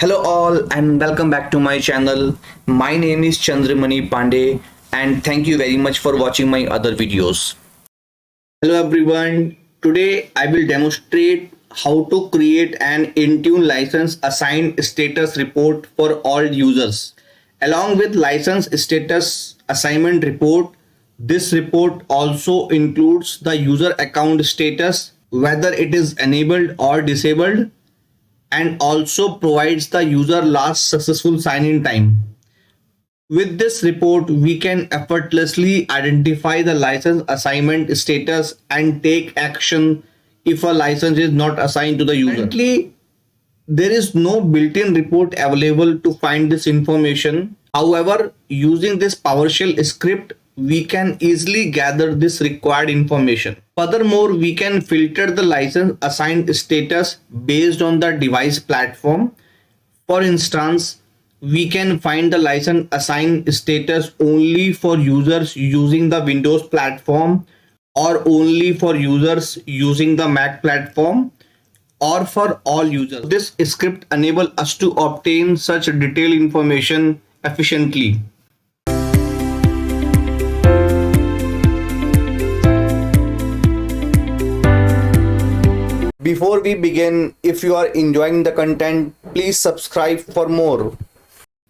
Hello all and welcome back to my channel. My name is Chandramani Pandey and thank you very much for watching my other videos. Hello everyone. Today I will demonstrate how to create an Intune license assigned status report for all users. Along with license status assignment report, this report also includes the user account status, whether it is enabled or disabled, and also provides the user last successful sign-in time. With this report, we can effortlessly identify the license assignment status and take action if a license is not assigned to the user. Currently, there is no built-in report available to find this information. However, using this PowerShell script, we can easily gather this required information. Furthermore, we can filter the license assigned status based on the device platform. For instance, we can find the license assigned status only for users using the Windows platform, or only for users using the Mac platform, or for all users. This script enables us to obtain such detailed information efficiently. Before we begin, if you are enjoying the content, please subscribe for more.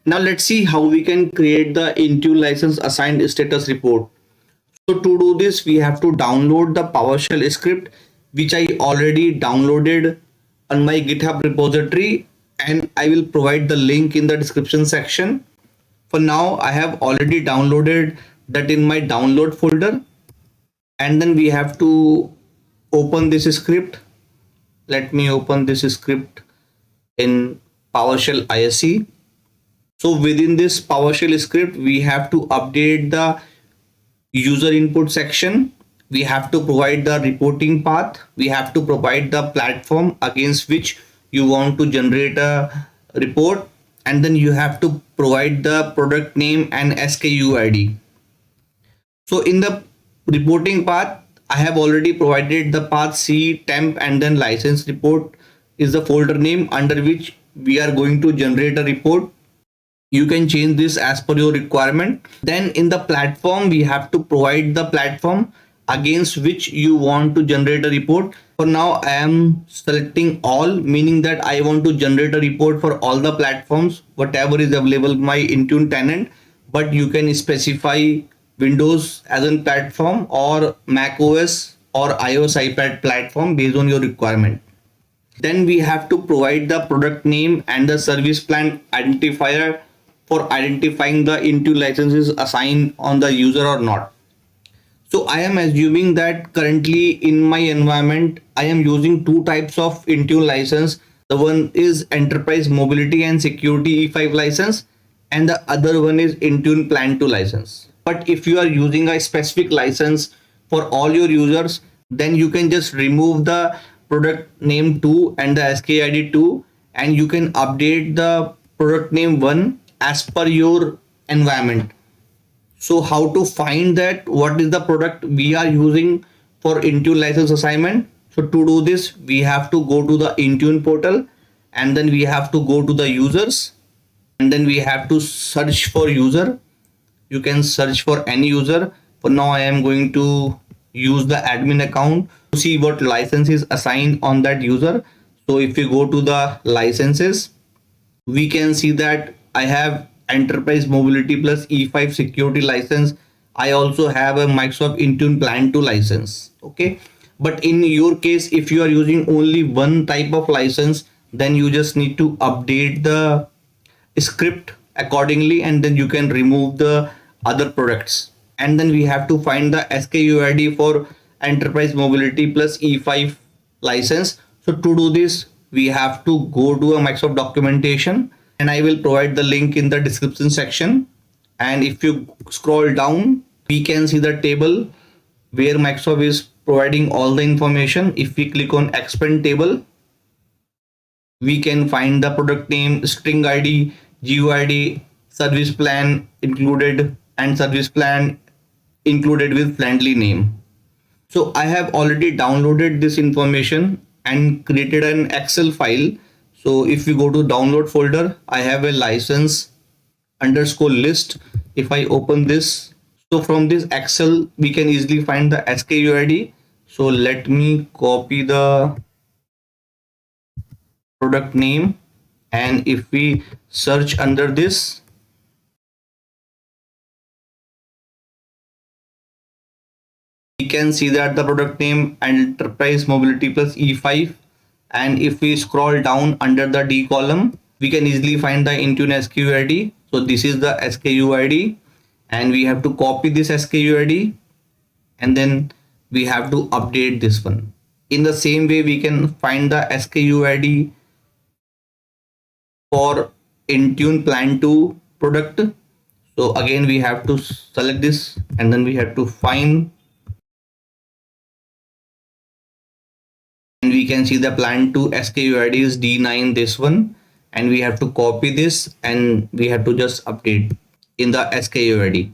Now let's see how we can create the Intune license assigned status report. So to do this, we have to download the PowerShell script, which I already downloaded on my GitHub repository, and I will provide the link in the description section. For now, I have already downloaded that in my download folder, and then we have to open this script. Let me open this script in PowerShell ISE. So within this PowerShell script, we have to update the user input section. We have to provide the reporting path. We have to provide the platform against which you want to generate a report. And then you have to provide the product name and SKU ID. So in the reporting path, I have already provided the path C, temp, and then license report is the folder name under which we are going to generate a report. You can change this as per your requirement. Then in the platform, we have to provide the platform against which you want to generate a report. For now, I am selecting all, meaning that I want to generate a report for all the platforms, whatever is available in my Intune tenant, but you can specify Windows as a platform or Mac OS or iOS iPad platform based on your requirement. Then we have to provide the product name and the service plan identifier for identifying the Intune licenses assigned on the user or not. So I am assuming that currently in my environment, I am using two types of Intune license. The one is Enterprise Mobility and Security E5 license, and the other one is Intune Plan 2 license. But if you are using a specific license for all your users, then you can just remove the product name 2 and the SKUID ID 2, and you can update the product name 1 as per your environment. So how to find that what is the product we are using for Intune license assignment? So to do this, we have to go to the Intune portal, and then we have to go to the users, and then we have to search for user. You can search for any user. For now, I am going to use the admin account to see what license is assigned on that user. So if you go to the licenses, we can see that I have Enterprise Mobility plus E5 security license. I also have a Microsoft Intune Plan 2 license. Okay. But in your case, if you are using only one type of license, then you just need to update the script accordingly, and then you can remove the other products. And then we have to find the SKU ID for Enterprise Mobility plus E5 license. So to do this, we have to go to a Microsoft documentation, and I will provide the link in the description section. And if you scroll down, we can see the table where Microsoft is providing all the information. If we click on expand table, we can find the product name, string ID, GUID, service plan included, and service plan included with friendly name. So I have already downloaded this information and created an Excel file. So if we go to download folder, I have a license underscore list. If I open this, so from this Excel, we can easily find the SKU ID. So let me copy the product name, and if we search under this, we can see that the product name Enterprise Mobility Plus E5. And if we scroll down under the D column, we can easily find the Intune SKU ID. So this is the SKU ID, and we have to copy this SKU ID, and then we have to update this one. In the same way, we can find the SKU ID for Intune Plan 2 product. So again, we have to select this, and then we have to find, and we can see the Plan 2 SKU ID is D9, this one, and we have to copy this, and we have to just update in the SKU ID.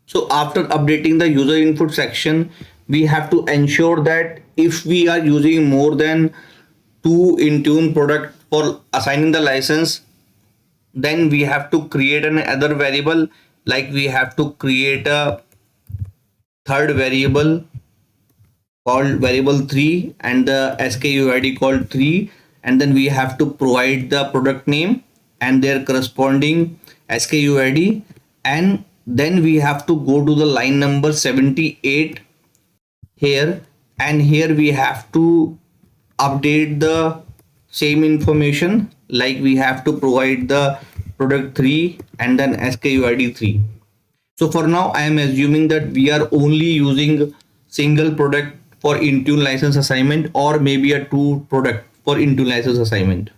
So after updating the user input section, we have to ensure that if we are using more than two Intune product for assigning the license, then we have to create another variable, like we have to create a third variable called variable 3 and the SKU ID called 3, and then we have to provide the product name and their corresponding SKU ID, and then we have to go to the line number 78 here, and here we have to update the same information, like we have to provide the product 3 and then SKU ID 3. So for now, I am assuming that we are only using single product for Intune license assignment, or maybe a two product for Intune license assignment.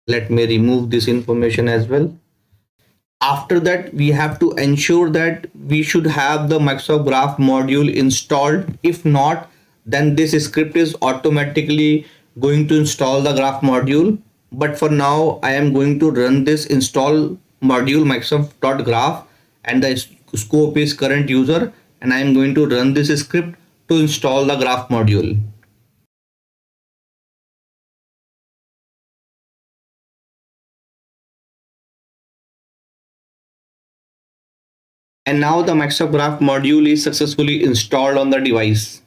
Let me remove this information as well. After that, we have to ensure that we should have the Microsoft Graph module installed. If not, then this script is automatically going to install the Graph module. But for now, I am going to run this install module Microsoft.graph, and the scope is current user, and I am going to run this script to install the Graph module. And now the Microsoft Graph module is successfully installed on the device.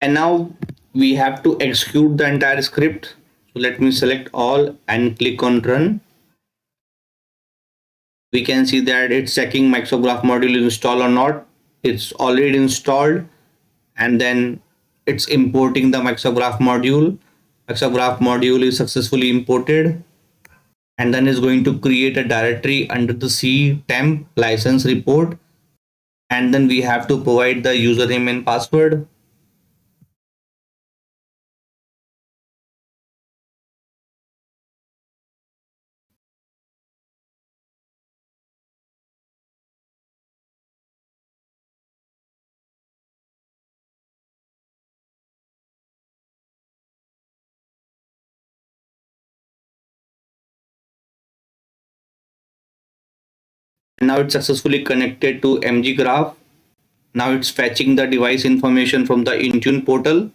And now we have to execute the entire script. So let me select all and click on run. We can see that it's checking Microsoft Graph module is installed or not. It's already installed, and then it's importing the Microsoft Graph module. Microsoft Graph module is successfully imported, and then is going to create a directory under the C temp license report, and then we have to provide the username and password. Now it's successfully connected to MG Graph. Now it's fetching the device information from the Intune portal.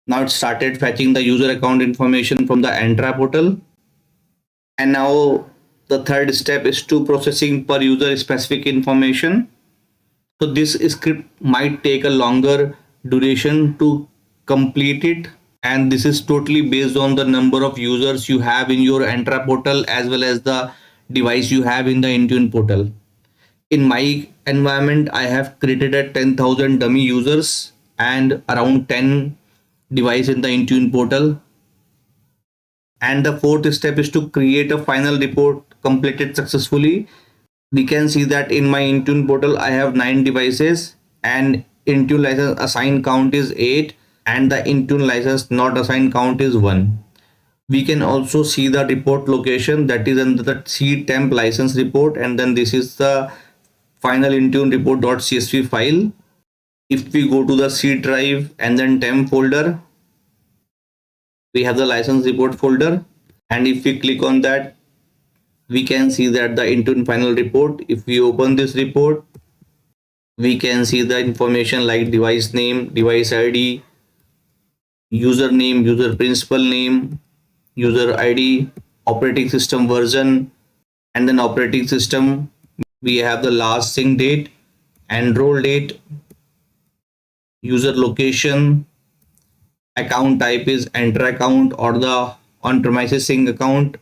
Now it started fetching the user account information from the Entra portal. And now the third step is to processing per user specific information. So this script might take a longer duration to complete it, and this is totally based on the number of users you have in your Entra portal as well as the device you have in the Intune portal. In my environment, I have created a 10,000 dummy users and around 10 device in the Intune portal. And the fourth step is to create a final report completed successfully. We can see that in my Intune portal, I have 9 devices, and Intune license assigned count is 8, and the Intune license not assigned count is 1. We can also see the report location, that is under the C temp license report, and then this is the final Intune report.csv file. If we go to the C drive and then temp folder, we have the license report folder, and if we click on that, we can see that the Intune final report. If we open this report, we can see the information like device name, device ID, username, user principal name, user ID, operating system version, and then operating system. We have the last sync date, enroll date, user location, account type is enter account or the on-premises sync account.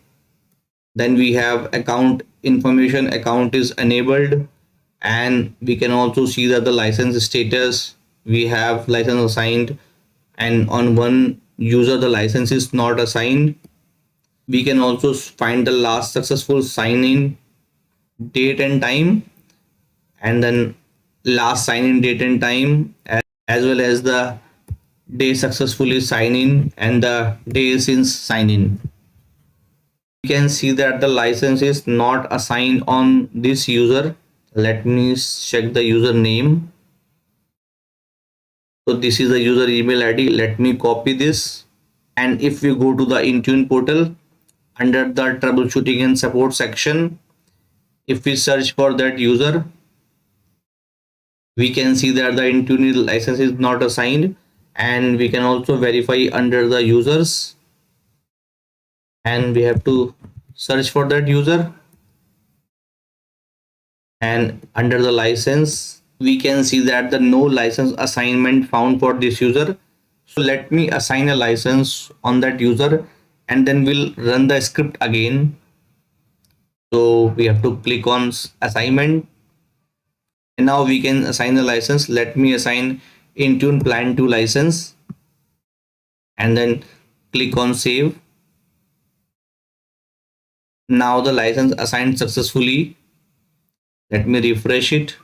Then we have account information, account is enabled, and we can also see that the license status, we have license assigned, and on one user the license is not assigned. We can also find the last successful sign in date and time, and then last sign in date and time, as well as the day successfully sign in and the day since sign in. You can see that the license is not assigned on this user. Let me check the user name. So this is the user email ID. Let me copy this, and if we go to the Intune portal, under the troubleshooting and support section, if we search for that user, we can see that the Intune license is not assigned, and we can also verify under the users, and we have to search for that user, and under the license we can see that the no license assignment found for this user. So let me assign a license on that user, and then we'll run the script again. So we have to click on assignment, and now we can assign the license. Let me assign Intune Plan 2 license, and then click on save. Now the license assigned successfully. Let me refresh it.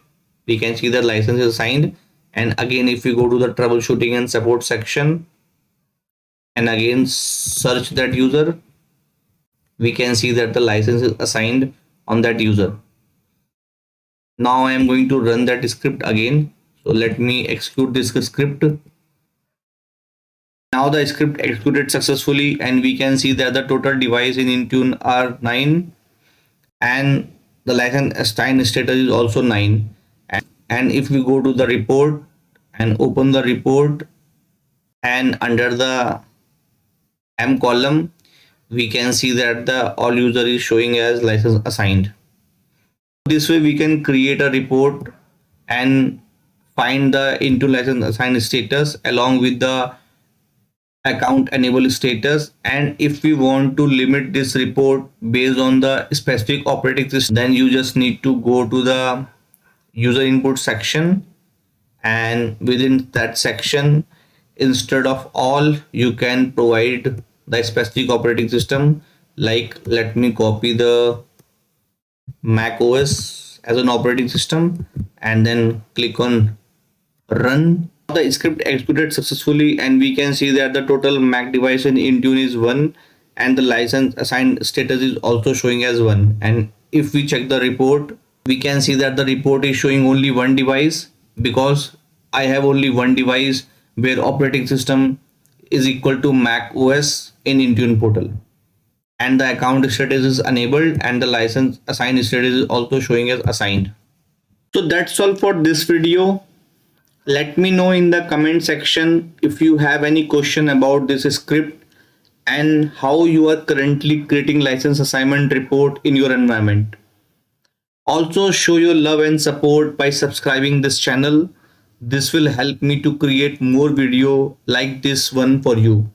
We can see the license is assigned, and again if we go to the troubleshooting and support section and again search that user, we can see that the license is assigned on that user. Now I am going to run that script again. So let me execute this script. Now the script executed successfully, and we can see that the total device in Intune are 9, and the license assigned status is also 9. And if we go to the report and open the report, and under the M column, we can see that the all user is showing as license assigned. This way we can create a report and find the Intune license assigned status along with the account enable status. And if we want to limit this report based on the specific operating system, then you just need to go to the user input section, and within that section, instead of all, you can provide the specific operating system. Like let me copy the Mac OS as an operating system, and then click on run. The script executed successfully, and we can see that the total Mac device in Intune is 1, and the license assigned status is also showing as 1. And if we check the report, we can see that the report is showing only one device, because I have only one device where operating system is equal to Mac OS in Intune portal, and the account status is enabled, and the license assigned status is also showing as assigned. So that's all for this video. Let me know in the comment section if you have any question about this script and how you are currently creating license assignment report in your environment. Also show your love and support by subscribing this channel. This will help me to create more video like this one for you.